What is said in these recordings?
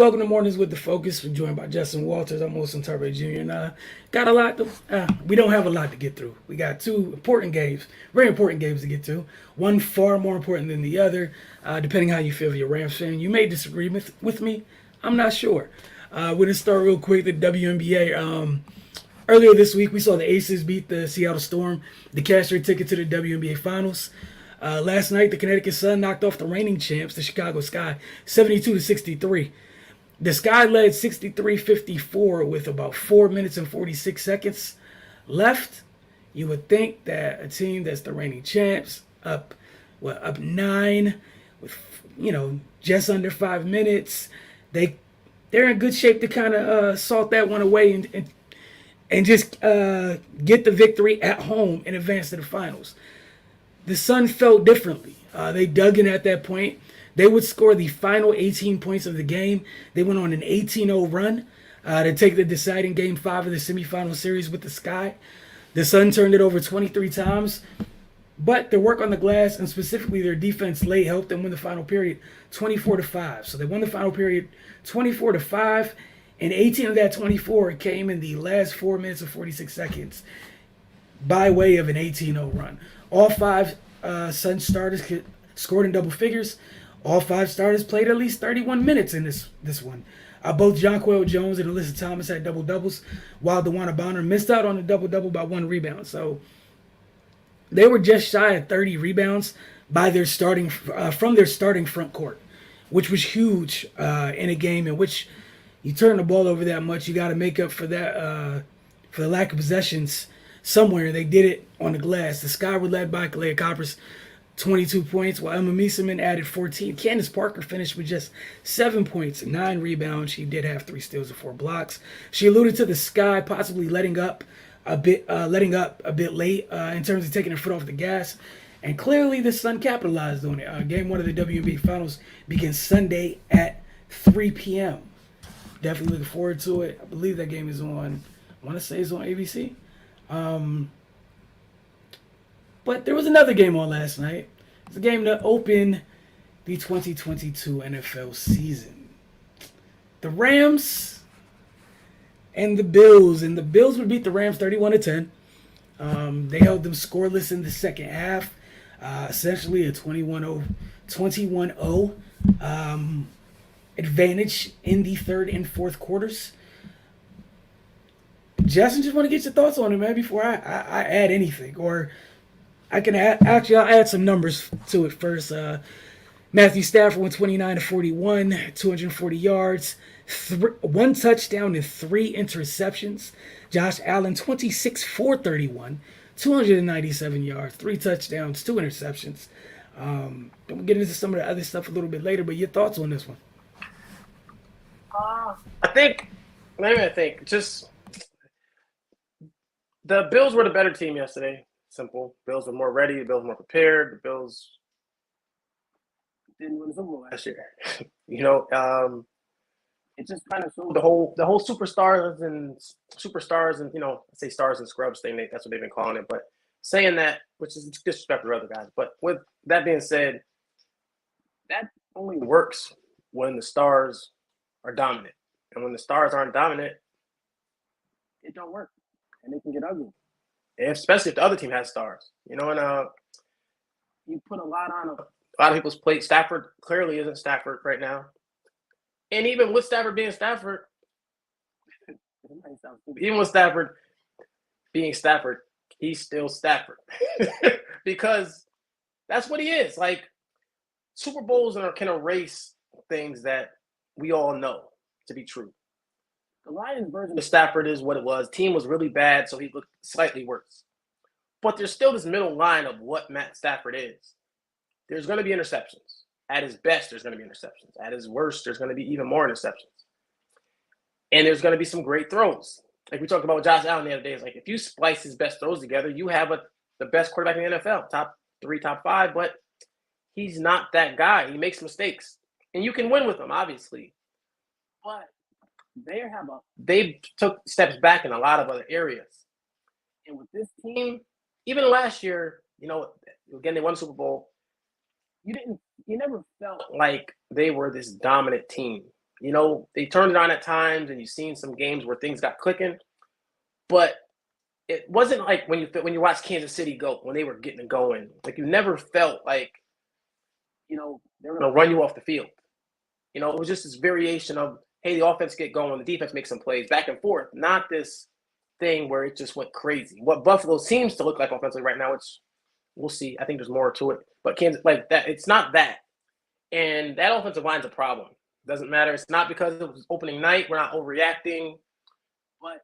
welcome to Mornings with the Focus. We're joined by Justin Walters. I'm Wilson Turbo Jr. and got a lot to. We don't have a lot to get through. We got two important games, very important games to get to. One far more important than the other, depending how you feel. You're a Rams fan. You may disagree with me. I'm not sure. We're gonna start real quick. The WNBA. Earlier this week, we saw the Aces beat the Seattle Storm to cash their ticket to the WNBA Finals. Last night, the Connecticut Sun knocked off the reigning champs, the Chicago Sky, 72-63. The Sky led 63-54 with about 4 minutes and 46 seconds left. You would think that a team that's the reigning champs, up 9 with just under 5 minutes, they're in good shape to kind of salt that one away and just get the victory at home and advance to the finals. The Sun felt differently. They dug in at that point. They would score the final 18 points of the game. They went on an 18-0 run to take the deciding Game 5 of the semifinal series with the Sky. The Sun turned it over 23 times, but their work on the glass and specifically their defense late helped them win the final period 24-5. So they won the final period 24-5, and 18 of that 24 came in the last 4 minutes and 46 seconds by way of an 18-0 run. All five Sun starters scored in double figures. All five starters played at least 31 minutes in this one. Both Jonquel Jones and Alyssa Thomas had double-doubles, while DeWanna Bonner missed out on a double-double by 1 rebound. So they were just shy of 30 rebounds by their from their starting front court, which was huge in a game in which you turn the ball over that much. You got to make up for that for the lack of possessions somewhere. They did it on the glass. The Sky were led by Kalea Coppers, 22 points, while Emma Mieseman added 14. Candace Parker finished with just 7 points and 9 rebounds. She did have 3 steals and 4 blocks. She alluded to the Sky possibly letting up a bit late in terms of taking their foot off the gas, and clearly the Sun capitalized on it. Game 1 of the WNBA Finals begins Sunday at 3 p.m. Definitely looking forward to it. I believe that game is on. I want to say it's on ABC. But there was another game on last night. It's a game to open the 2022 NFL season. The Rams and the Bills. And the Bills would beat the Rams 31-10. They held them scoreless in the second half. Essentially a 21-0 advantage in the third and fourth quarters. Justin, just want to get your thoughts on it, man, before I add anything. Or I can I'll add some numbers to it first. Matthew Stafford went 29-41, 240 yards, 1 touchdown and 3 interceptions. Josh Allen 26-31, 297 yards, 3 touchdowns, 2 interceptions. We'll get into some of the other stuff a little bit later, but your thoughts on this one? I think just the Bills were the better team yesterday. Simple. Bills were more ready. The Bills were more prepared. The Bills didn't win the Super Bowl last year. It just kind of showed the whole superstars and I say stars and scrubs thing. That's what they've been calling it. But saying that, which is disrespect to other guys. But with that being said, that only works when the stars are dominant. And when the stars aren't dominant, it don't work. And it can get ugly. And especially if the other team has stars. And you put a lot on a lot of people's plate. Stafford clearly isn't Stafford right now. And even with Stafford being Stafford, he's still Stafford. Because that's what he is. Like, Super Bowls can erase things that we all know to be true. The Lions version of Stafford is what it was. Team was really bad, so he looked slightly worse. But there's still this middle line of what Matt Stafford is. There's going to be interceptions. At his best, there's going to be interceptions. At his worst, there's going to be even more interceptions. And there's going to be some great throws. Like we talked about with Josh Allen the other day. It's like if you splice his best throws together, you have the best quarterback in the NFL, top 3, top 5. But he's not that guy. He makes mistakes. And you can win with him, obviously. But they took steps back in a lot of other areas. And with this team, even last year, again, they won the Super Bowl. You never felt like they were this dominant team. They turned it on at times, and you've seen some games where things got clicking, but it wasn't like when you watch Kansas City go when they were getting it going. Like you never felt like they're going to run you off the field. It was just this variation of, hey, the offense get going, the defense makes some plays back and forth. Not this thing where it just went crazy. What Buffalo seems to look like offensively right now, it's we'll see. I think there's more to it, but Kansas like that. It's not that, and that offensive line's a problem. Doesn't matter. It's not because it was opening night. We're not overreacting, but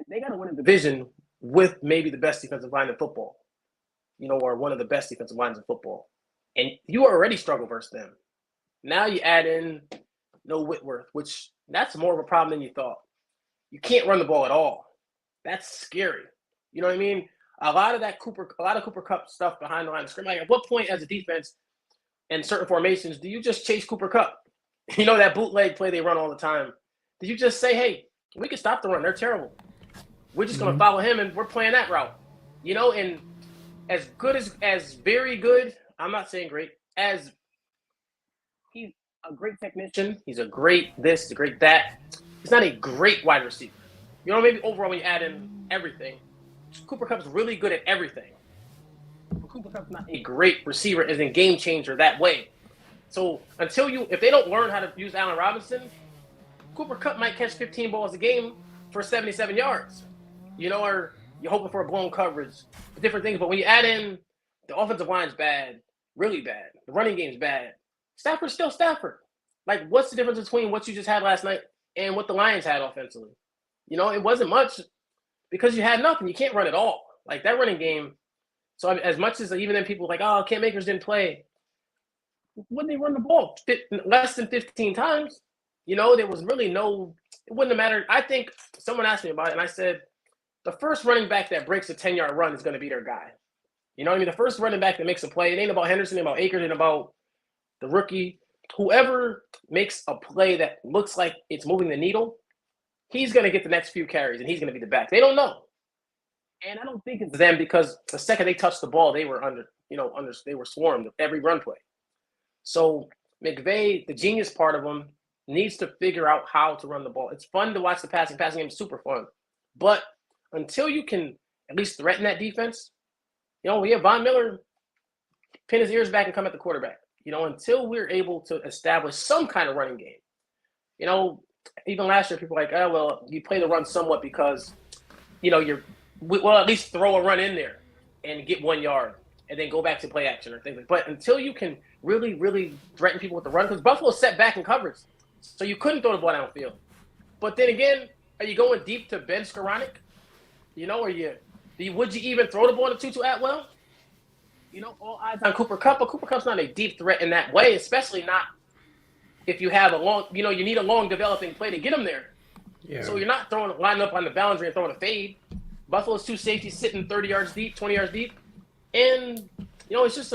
they got to win a division with maybe the best defensive line in football, or one of the best defensive lines in football, and you already struggle versus them. Now you add in no Whitworth, which that's more of a problem than you thought. You can't run the ball at all. That's scary. You know what I mean? A lot of Cooper Kupp stuff behind the line of scrimmage. Like at what point as a defense in certain formations do you just chase Cooper Kupp? That bootleg play they run all the time. Did you just say, hey, we can stop the run? They're terrible. We're just going to follow him, and we're playing that route. And as good as very good, I'm not saying great, as he's a great technician. He's a great this, he's a great that. He's not a great wide receiver. Maybe overall when you add in everything, Cooper Kupp's really good at everything. But Cooper Kupp's not a great receiver as a game changer that way. So if they don't learn how to use Allen Robinson, Cooper Kupp might catch 15 balls a game for 77 yards. Or you're hoping for a blown coverage, different things. But when you add in the offensive line's bad, really bad, the running game's bad, Stafford's still Stafford. Like, what's the difference between what you just had last night and what the Lions had offensively? It wasn't much because you had nothing. You can't run at all. Like, that running game. So, as much as even then people like, oh, Cam Akers didn't play. When they run the ball less than 15 times, there was really it wouldn't have mattered. I think someone asked me about it, and I said, the first running back that breaks a 10-yard run is going to be their guy. The first running back that makes a play, it ain't about Henderson, it ain't about Akers, it ain't about the rookie. Whoever makes a play that looks like it's moving the needle, he's going to get the next few carries, and he's going to be the back. They don't know. And I don't think it's them because the second they touched the ball, they were they were swarmed every run play. So McVay, the genius part of him, needs to figure out how to run the ball. It's fun to watch the passing. Passing game is super fun. But until you can at least threaten that defense, we have Von Miller pin his ears back and come at the quarterback. Until we're able to establish some kind of running game. Even last year, people were like, oh, well, you play the run somewhat because, we'll at least throw a run in there and get 1 yard and then go back to play action or things like that. But until you can really, really threaten people with the run, because Buffalo set back in coverage, so you couldn't throw the ball downfield. But then again, are you going deep to Ben Skoranek? Would you even throw the ball to Tutu Atwell? All eyes on Cooper Kupp, but Cooper Kupp's not a deep threat in that way, especially not if you have a long, you need a long developing play to get him there. Yeah. So you're not lining up on the boundary and throwing a fade. Buffalo's two safeties sitting 30 yards deep, 20 yards deep. And, it was just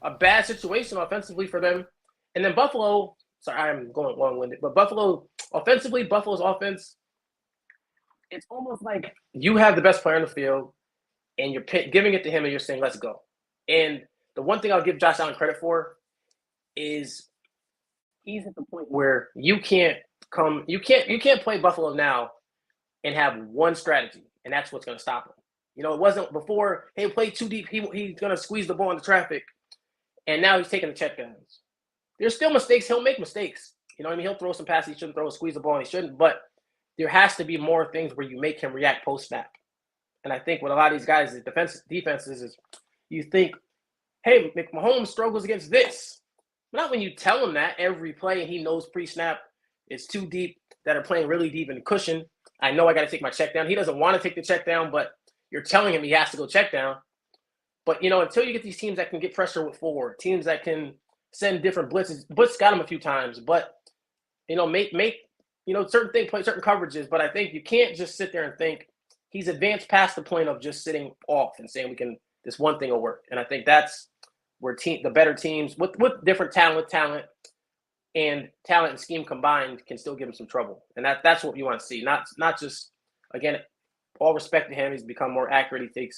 a bad situation offensively for them. And then Buffalo, sorry, I'm going long-winded, but Buffalo's offense, it's almost like you have the best player on the field and you're giving it to him and you're saying, let's go. And the one thing I'll give Josh Allen credit for is he's at the point where you can't play Buffalo now and have one strategy, and that's what's going to stop him. It wasn't before, hey, play too deep, he's going to squeeze the ball into traffic, and now he's taking the checkdowns. There's still mistakes. He'll make mistakes. He'll throw some passes he shouldn't throw, squeeze the ball, and he shouldn't, but there has to be more things where you make him react post-snap. And I think what a lot of these guys, defenses is you think, hey, Mahomes struggles against this. But not when you tell him that every play and he knows pre-snap is too deep, that are playing really deep in the cushion. I know I got to take my check down. He doesn't want to take the check down, but you're telling him he has to go check down. But, until you get these teams that can get pressure with forward, teams that can send different blitzes. Blitz got him a few times, but, make certain things, play certain coverages. But I think you can't just sit there and think he's advanced past the point of just sitting off and saying this one thing will work. And I think that's where the better teams with different talent and scheme combined can still give him some trouble. And that's what you want to see. Not just, again, all respect to him. He's become more accurate. He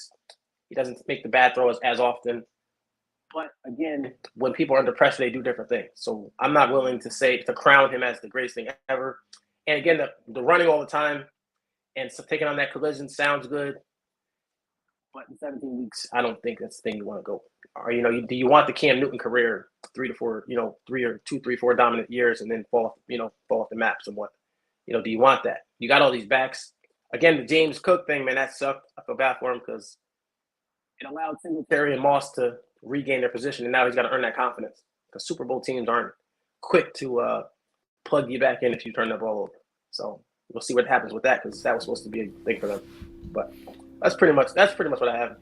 doesn't make the bad throws as often. But again, when people are under pressure, they do different things. So I'm not willing to crown him as the greatest thing ever. And again, the running all the time and so taking on that collision sounds good. But in 17 weeks, I don't think that's the thing you want to go. Or do you want the Cam Newton career 3 to 4, 3 or 4 dominant years and then fall off the map somewhat? Do you want that? You got all these backs. Again, the James Cook thing, man, that sucked. I feel bad for him because it allowed Singletary and Moss to regain their position, and now he's got to earn that confidence. Because Super Bowl teams aren't quick to plug you back in if you turn the ball over. So we'll see what happens with that because that was supposed to be a thing for them. But that's pretty much what I have.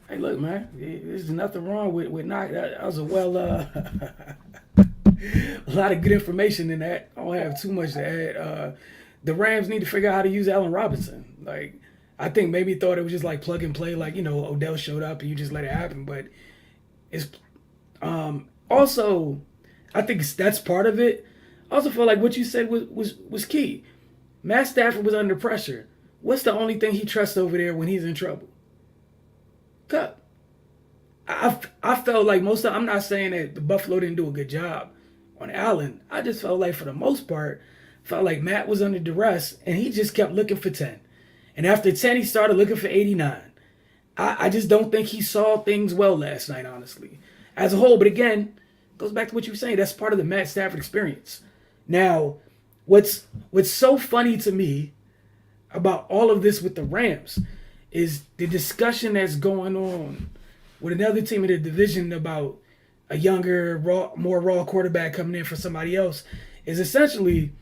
Hey, look, man, there's nothing wrong with not. That was a a lot of good information in that. I don't have too much to add. The Rams need to figure out how to use Allen Robinson. Like, I think maybe thought it was just like plug and play, like, Odell showed up and you just let it happen. But it's also, I think that's part of it. I also feel like what you said was key. Matt Stafford was under pressure. What's the only thing he trusts over there when he's in trouble? Cup. I felt like I'm not saying that the Buffalo didn't do a good job on Allen. I just felt like for the most part, felt like Matt was under duress and he just kept looking for 10. And after 10, he started looking for 89. I just don't think he saw things well last night, honestly, as a whole. But again, goes back to what you were saying. That's part of the Matt Stafford experience. Now, what's so funny to me about all of this with the Rams is the discussion that's going on with another team in the division about a younger, more raw quarterback coming in for somebody else is essentially,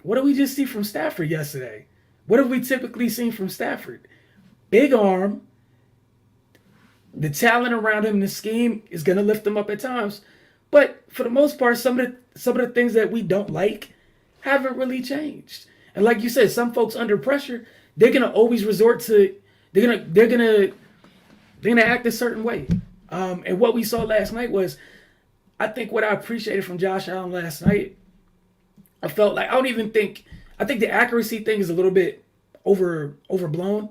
what did we just see from Stafford yesterday? What have we typically seen from Stafford? Big arm. The talent around him, the scheme is going to lift him up at times. But for the most part, some of the things that we don't like haven't really changed. And like you said, some folks under pressure, they're gonna always resort to they're gonna act a certain way. And what we saw last night was, I think what I appreciated from Josh Allen last night, I felt like I think the accuracy thing is a little bit overblown.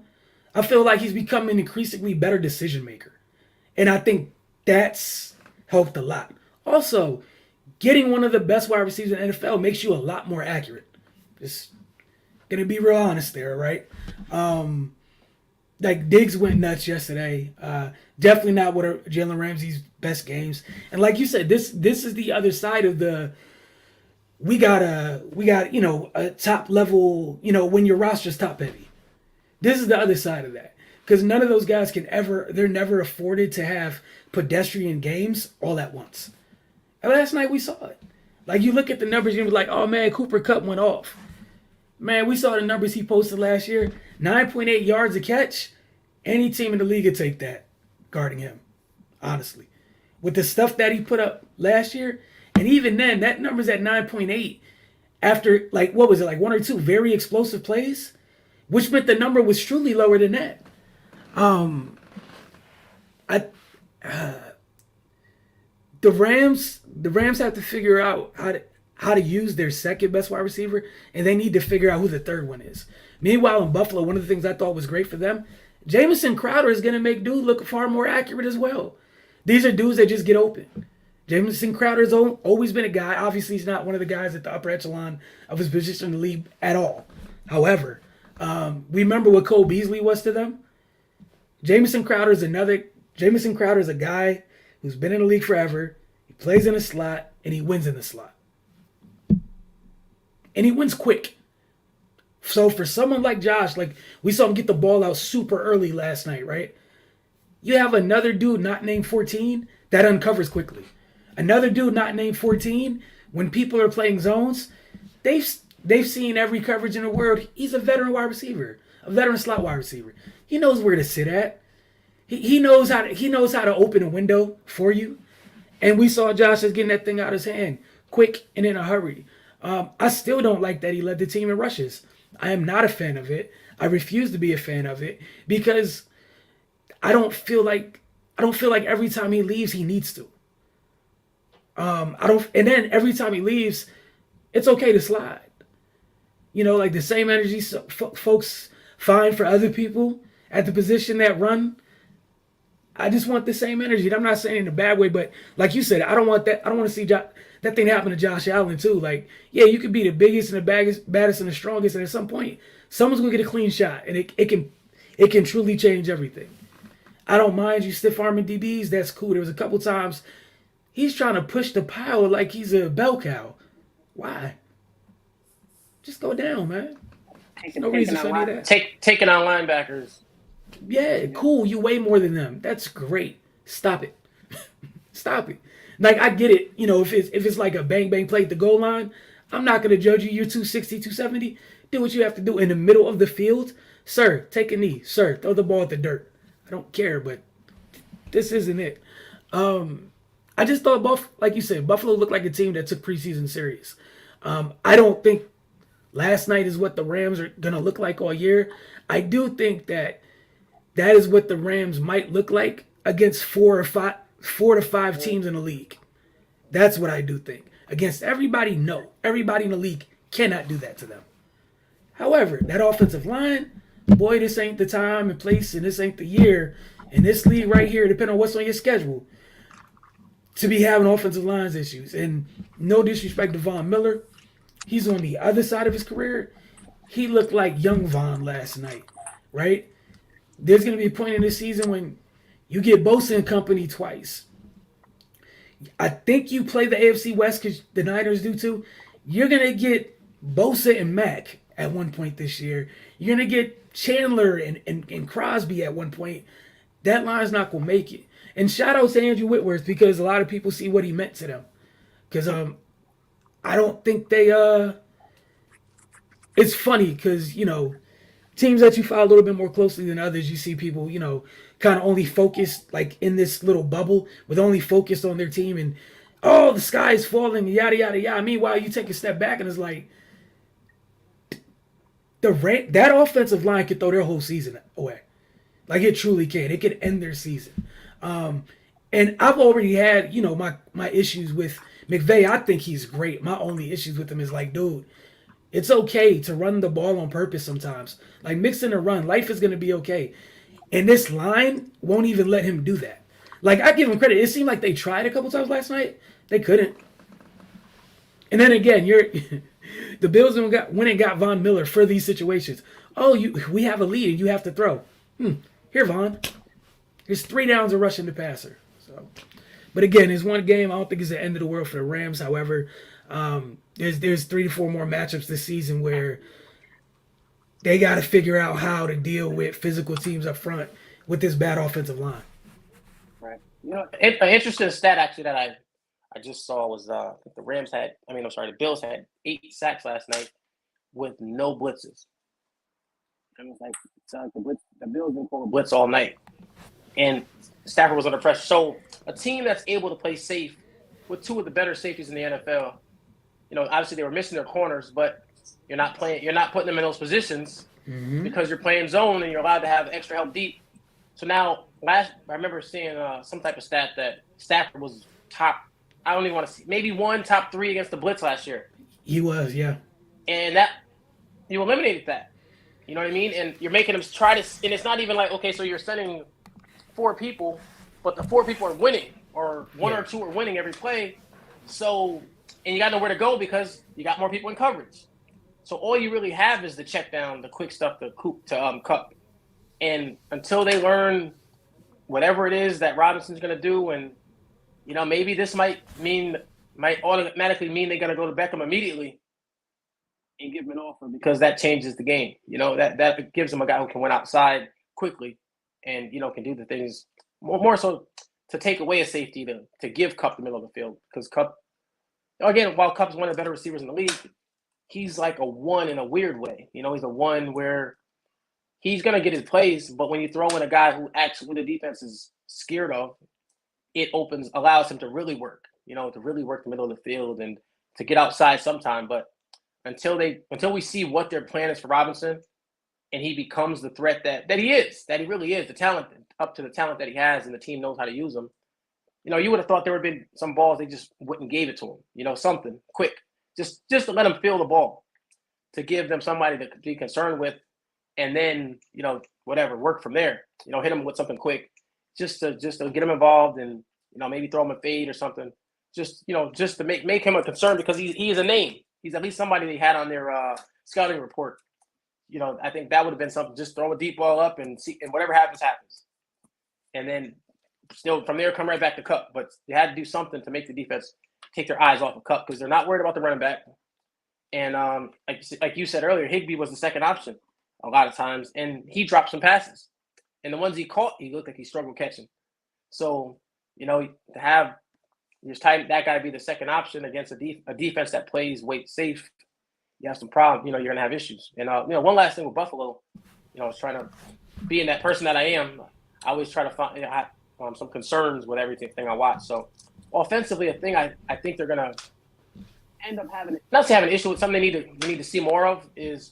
I feel like he's becoming an increasingly better decision maker. And I think that's helped a lot. Also, getting one of the best wide receivers in the NFL makes you a lot more accurate. Just gonna be real honest there, right? Like Diggs went nuts yesterday. Definitely not one of Jalen Ramsey's best games. And like you said, this is the other side of the we got a top level, when your roster's top heavy. This is the other side of that. Because none of those guys they're never afforded to have pedestrian games all at once. And last night we saw it. Like, you look at the numbers, you're like, oh man, Cooper Kupp went off. Man, we saw the numbers he posted last year. 9.8 yards a catch. Any team in the league could take that, guarding him, honestly. With the stuff that he put up last year, and even then, that number's at 9.8 after, what was it, one or two very explosive plays? Which meant the number was truly lower than that. The Rams have to figure out how to use their second best wide receiver, and they need to figure out who the third one is. Meanwhile, in Buffalo, one of the things I thought was great for them, Jamison Crowder is going to make dude look far more accurate as well. These are dudes that just get open. Jamison Crowder has always been a guy. Obviously, he's not one of the guys at the upper echelon of his position in the league at all. However, we remember what Cole Beasley was to them. Jamison Crowder is a guy who's been in the league forever. He plays in a slot, and he wins in the slot. And he wins quick. So for someone like Josh, we saw him get the ball out super early last night, right? You have another dude not named 14 that uncovers quickly. Another dude not named 14, when people are playing zones, they've seen every coverage in the world. He's a veteran wide receiver, a veteran slot wide receiver. He knows where to sit at. He knows how to open a window for you. And we saw Josh is getting that thing out of his hand quick and in a hurry. I still don't like that he led the team in rushes. I am not a fan of it. I refuse to be a fan of it because I don't feel like every time he leaves he needs to. And then every time he leaves, it's okay to slide. The same energy folks find for other people at the position that run. I just want the same energy. And I'm not saying in a bad way, but like you said, I don't want that. I don't want to see that thing happen to Josh Allen too. Like, yeah, you could be the biggest and the baddest and the strongest, and at some point, someone's gonna get a clean shot, and it can truly change everything. I don't mind you stiff arming DBs. That's cool. There was a couple times he's trying to push the pile like he's a bell cow. Why? Just go down, man. No reason for any of that. Taking on linebackers. Yeah, cool. You weigh more than them. That's great. Stop it. Stop it. Like I get it. If it's like a bang bang play at the goal line, I'm not gonna judge you. You're 260, 270. Do what you have to do in the middle of the field, sir. Take a knee, sir. Throw the ball at the dirt. I don't care, but this isn't it. I just thought like you said, Buffalo looked like a team that took preseason serious. I don't think last night is what the Rams are gonna look like all year. I do think that is what the Rams might look like against four to five teams in the league. That's what I do think. Against everybody, no. Everybody in the league cannot do that to them. However, that offensive line, boy, this ain't the time and place, and this ain't the year. In this league right here, depending on what's on your schedule, to be having offensive lines issues. And no disrespect to Von Miller, he's on the other side of his career. He looked like young Von last night, right? There's going to be a point in this season when you get Bosa and company twice. I think you play the AFC West because the Niners do too. You're going to get Bosa and Mack at one point this year. You're going to get Chandler and Crosby at one point. That line's not going to make it. And shout out to Andrew Whitworth because a lot of people see what he meant to them. Because I don't think they it's funny because, teams that you follow a little bit more closely than others, you see people, kind of only focused like in this little bubble with only focused on their team and, oh, the sky is falling, yada, yada, yada. Meanwhile, you take a step back and it's like, that offensive line could throw their whole season away. Like it truly can. It could end their season. And I've already had, my issues with McVay. I think he's great. My only issues with him is like, dude, it's okay to run the ball on purpose sometimes. Like mix in a run. Life is going to be okay. And this line won't even let him do that. Like I give him credit. It seemed like they tried a couple times last night. They couldn't. And then again, the Bills went and got Von Miller for these situations. Oh, we have a lead and you have to throw. Here, Von. There's 3 downs of rushing the passer. So, but again, it's one game. I don't think it's the end of the world for the Rams. However, there's 3 to 4 more matchups this season where they got to figure out how to deal with physical teams up front with this bad offensive line. Right. An interesting stat actually that I just saw was the Bills had 8 sacks last night with no blitzes. It was like the Bills didn't call a blitz all night, and Stafford was under pressure. So a team that's able to play safe with 2 of the better safeties in the NFL, obviously they were missing their corners, but you're not putting them in those positions because you're playing zone and you're allowed to have extra help deep. So now, I remember seeing some type of stat that Stafford was top. I don't even want to see maybe top 3 against the blitz last year. He was, yeah. And that you eliminated that. You know what I mean? And you're making them try to. And it's not even like, okay, so you're sending 4 people, but the 4 people are winning, or 1 or 2 are winning every play. So, and you got nowhere to go because you got more people in coverage. So all you really have is the check down, the quick stuff, the Kupp. And until they learn whatever it is that Robinson's going to do, and maybe this might automatically mean they're going to go to Beckham immediately and give him an offer because that changes the game. That gives them a guy who can win outside quickly and can do the things more so to take away a safety to give Kupp the middle of the field, because Kupp, again, while Kupp's one of the better receivers in the league, he's like a 1 in a weird way. He's a 1 where he's going to get his plays, but when you throw in a guy who actually the defense is scared of, it allows him to really work, to really work the middle of the field and to get outside sometime. But until we see what their plan is for Robinson and he becomes the threat that he really is, the talent, up to the talent that he has and the team knows how to use him, you would have thought there would have been some balls they just wouldn't gave it to him, something quick, just to let him feel the ball, to give them somebody to be concerned with, and then, whatever, work from there, hit him with something quick. just to get him involved and maybe throw him a fade or something. Just just to make him a concern because he is a name. He's at least somebody they had on their scouting report. I think that would have been something. Just throw a deep ball up and see, and whatever happens, happens. And then still from there come right back to Kupp. But they had to do something to make the defense take their eyes off of Kupp because they're not worried about the running back. And like you said earlier, Higbee was the second option a lot of times, and he dropped some passes. And the ones he caught, he looked like he struggled catching. So to have just that guy be the second option against a defense that plays weight safe, you have some problems. You're gonna have issues. And one last thing with Buffalo, I was trying to being that person that I am. I always try to find some concerns with everything I watch. So offensively, a thing I think they're gonna end up having not to have an issue with something we need to see more of is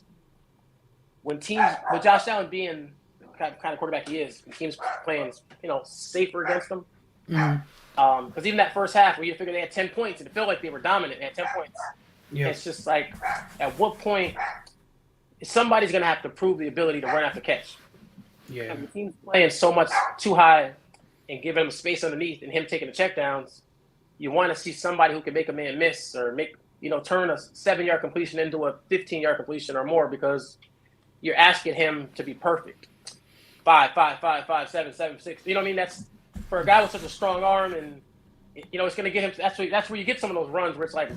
when teams with Josh Allen being the kind of quarterback he is, teams playing safer against them. Mm-hmm. Because even that first half where you figure they had 10 points and it felt like they were dominant, they had 10 points. Yeah. It's just like, at what point somebody's going to have to prove the ability to run after catch. Yeah. And the team's playing so much too high and giving him space underneath and him taking the checkdowns. You want to see somebody who can make a man miss or turn a 7-yard completion into a 15-yard completion or more because you're asking him to be perfect. 5, 5, 5, 5, 7, 7, 6. You know what I mean? That's for a guy with such a strong arm, and it's going to get him. That's where you get some of those runs where it's like,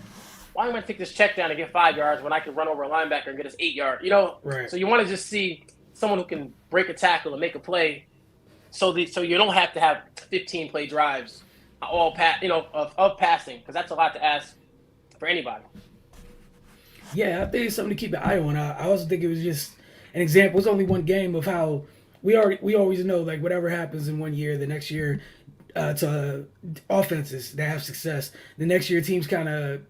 why am I going to take this check down and get 5 yards when I can run over a linebacker and get us 8 yards? Right. So you want to just see someone who can break a tackle and make a play, so you don't have to have 15 play drives, all of passing, because that's a lot to ask for anybody. Yeah, I think it's something to keep an eye on. I also think it was just an example. It's only one game of how we always know, like, whatever happens in one year, the next year to offenses that have success, the next year teams kind of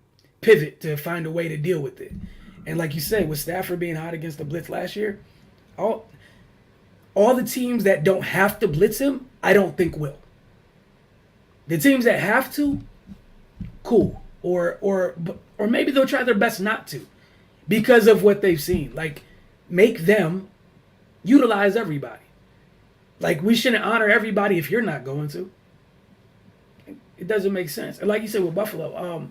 pivot to find a way to deal with it. And like you said, with Stafford being hot against the blitz last year, all the teams that don't have to blitz him, I don't think will. The teams that have to, cool. Or maybe they'll try their best not to because of what they've seen. Like, make them utilize everybody. Like, we shouldn't honor everybody if you're not going to. It doesn't make sense. And like you said with Buffalo,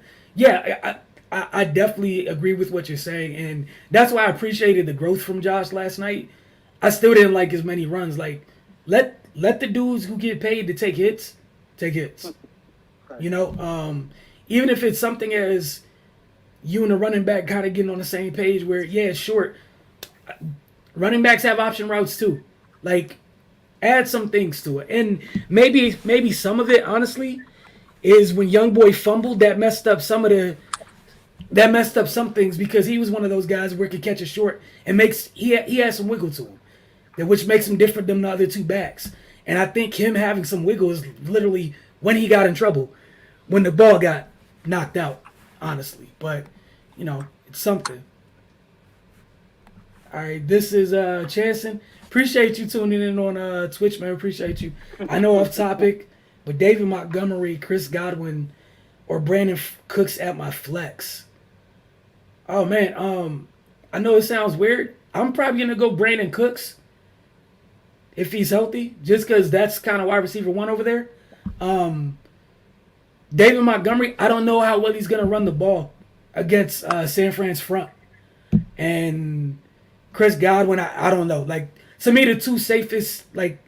I definitely agree with what you're saying, and that's why I appreciated the growth from Josh last night. I still didn't like as many runs. Like, let the dudes who get paid to take hits, take hits. Right. Even if it's something as you and the running back kind of getting on the same page where, yeah, it's short. Running backs have option routes too. Like, add some things to it. And maybe some of it, honestly, is when Young Boy fumbled, that messed up some things because he was one of those guys where he could catch it short and he has some wiggle to him, which makes him different than the other two backs. And I think him having some wiggle is literally when he got in trouble, when the ball got knocked out, honestly. But, it's something. All right, this is Chanson. Appreciate you tuning in on Twitch, man. Appreciate you. I know off topic, but David Montgomery, Chris Godwin, or Brandon Cooks at my flex. Oh, man, I know it sounds weird. I'm probably going to go Brandon Cooks if he's healthy, just because that's kind of wide receiver one over there. David Montgomery, I don't know how well he's going to run the ball against San Fran's front. And Chris Godwin, I don't know. Like, to me, the two safest, like,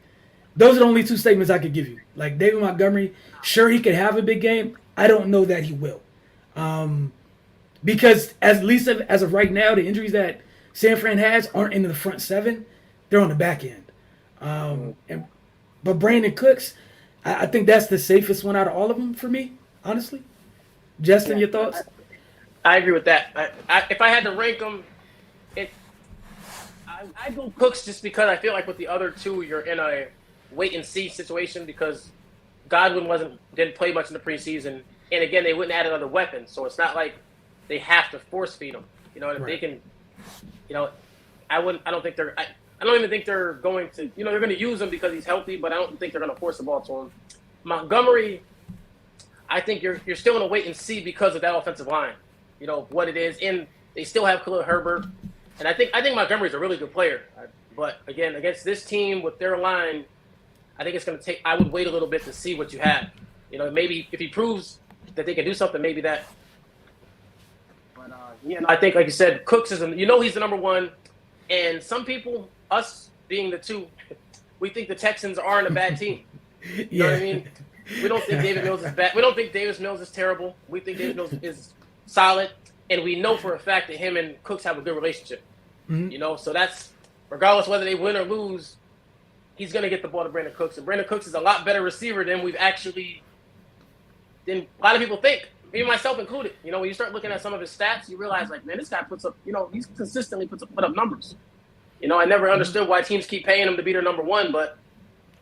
those are the only two statements I could give you. Like, David Montgomery, sure, he could have a big game. I don't know that he will. Because at least as of right now, the injuries that San Fran has aren't in the front seven. They're on the back end. But Brandon Cooks, I think that's the safest one out of all of them for me, honestly. Justin, your thoughts? I agree with that. If I had to rank them, I'd go Cooks just because I feel like with the other two, you're in a wait-and-see situation because Godwin didn't play much in the preseason. And, again, they wouldn't add another weapon. So it's not like they have to force-feed him. And if they can – I don't think they're – I don't even think they're going to, they're going to use him because he's healthy, but I don't think they're going to force the ball to him. Montgomery, I think you're still going to wait and see because of that offensive line, what it is. And they still have Khalil Herbert. And I think Montgomery's a really good player. But, again, against this team with their line, I think it's going to take. I would wait a little bit to see what you have. Maybe if he proves that they can do something, maybe that. But I think, like you said, Cooks is. He's the number one, and some people, us being the two, we think the Texans aren't a bad team. You know what I mean? We don't think Davis Mills is bad. We don't think Davis Mills is terrible. We think Davis Mills is solid, and we know for a fact that him and Cooks have a good relationship. Mm-hmm. So that's regardless whether they win or lose, he's going to get the ball to Brandon Cooks, and Brandon Cooks is a lot better receiver than a lot of people think, even myself included. When you start looking at some of his stats, you realize, like, man, this guy puts up, he's consistently put up numbers. I never understood why teams keep paying him to be their number one, but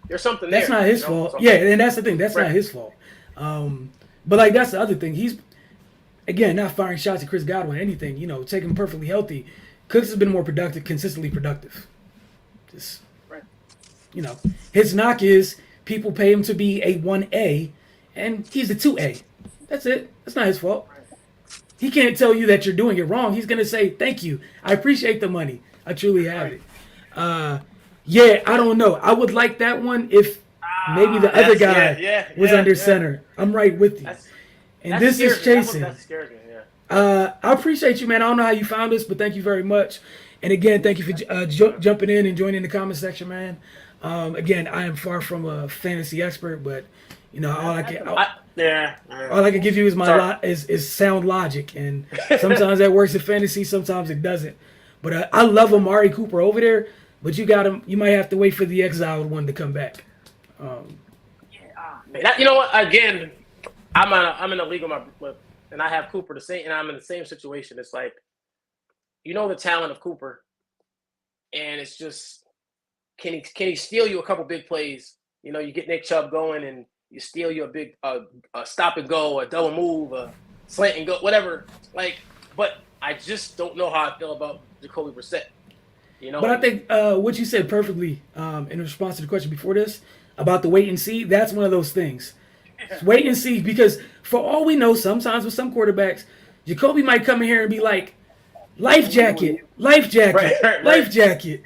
there's something there. That's not his fault. Yeah, and that's the thing. That's not his fault. But, like, that's the other thing. He's, again, not firing shots at Chris Godwin, anything, taking him perfectly healthy. Cooks has been more productive, consistently productive. Just, his knock is people pay him to be a 1A, and he's a 2A. That's it. That's not his fault. He can't tell you that you're doing it wrong. He's going to say, thank you. I appreciate the money. I truly have it. Yeah, I don't know. I would like that one if maybe the other guy was under center. I'm right with you. And this is Chasen. That scares me, yeah. I appreciate you, man. I don't know how you found us, but thank you very much. And again, thank you for jumping in and joining the comment section, man. Again, I am far from a fantasy expert, but all I can give you is is sound logic, and sometimes that works in fantasy, sometimes it doesn't. But I love Amari Cooper over there, but you got him. You might have to wait for the exiled one to come back. You know what? Again, I'm in a league and I have Cooper and I'm in the same situation. It's like, the talent of Cooper, and it's just, can he steal you a couple big plays? You get Nick Chubb going and you steal you a big a stop and go, a double move, a slant and go, whatever. But I just don't know how I feel about Jacoby Brissett. But I think what you said perfectly in response to the question before this about the wait and see, that's one of those things. Wait and see, because for all we know, sometimes with some quarterbacks, Jacoby might come in here and be like, life jacket, life jacket,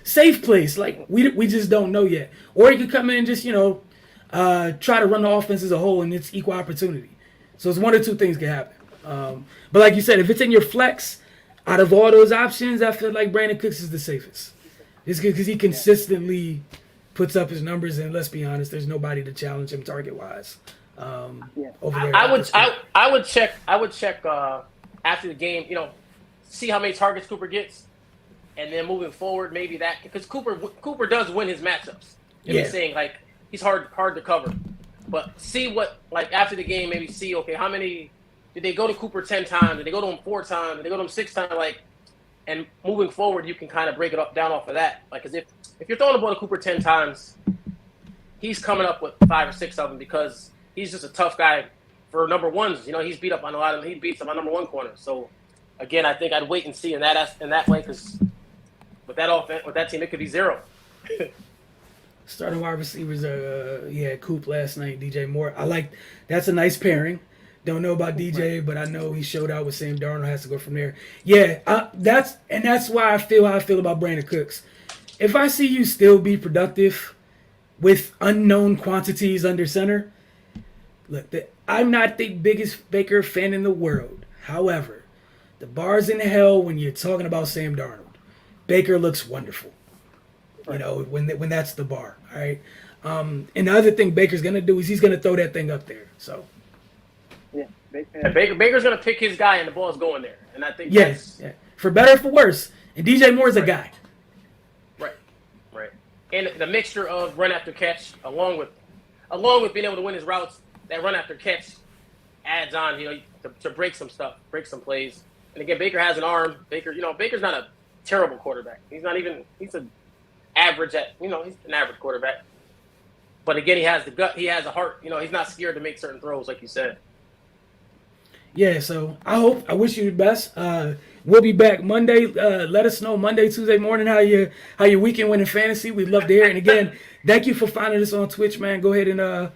safe place. Like, we just don't know yet. Or he could come in and just, try to run the offense as a whole, and it's equal opportunity. So it's one or two things can happen. But like you said, if it's in your flex, out of all those options, I feel like Brandon Cooks is the safest. It's good because he consistently puts up his numbers, and let's be honest, there's nobody to challenge him target-wise over there. I would check after the game, see how many targets Cooper gets, and then moving forward, maybe that, because Cooper does win his matchups. He's saying, like, he's hard to cover, but see what, like, after the game, maybe see, okay, how many did they go to Cooper 10 times? Did they go to him 4 times? Did they go to him 6 times? Like, and moving forward, you can kind of break it down off of that. Like, because if you're throwing the ball to Cooper 10 times, he's coming up with 5 or 6 of them because he's just a tough guy for number ones. He's beat up on a lot of them. He beats up on number one corner. So, again, I think I'd wait and see in that way, because with that offense, with that team, it could be 0. Starting wide receivers, Coop last night, DJ Moore. That's a nice pairing. Don't know about DJ, but I know he showed out with Sam Darnold. Has to go from there. Yeah, that's why I feel how I feel about Brandon Cooks. If I see you still be productive with unknown quantities under center, look, I'm not the biggest Baker fan in the world. However, the bar's in hell when you're talking about Sam Darnold. Baker looks wonderful. When that's the bar. All right. And the other thing Baker's gonna do is he's gonna throw that thing up there. So. Baker's going to pick his guy, and the ball's going there. And I think for better or for worse. And DJ Moore's a guy. Right. And the mixture of run after catch, along with being able to win his routes, that run after catch adds on, to break some stuff, break some plays. And again, Baker has an arm. Baker's not a terrible quarterback. He's an average quarterback. But again, he has the gut, he has a heart. He's not scared to make certain throws, like you said. Yeah, so I wish you the best. We'll be back Monday. Let us know Monday, Tuesday morning how your weekend went in fantasy. We'd love to hear it. And again, thank you for finding us on Twitch, man. Go ahead and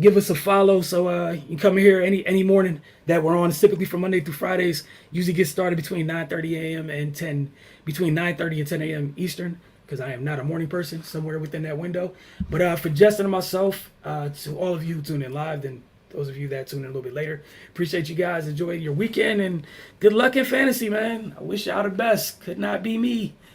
give us a follow so you can come here any morning that we're on. It's typically from Monday through Fridays. Usually get started between 9:30 a.m. and between 9:30 and 10 a.m. Eastern. because I am not a morning person, somewhere within that window. But for Justin and myself, to all of you who tune in live, and those of you that tune in a little bit later, appreciate you guys. Enjoy your weekend and good luck in fantasy, man. I wish y'all the best. Could not be me.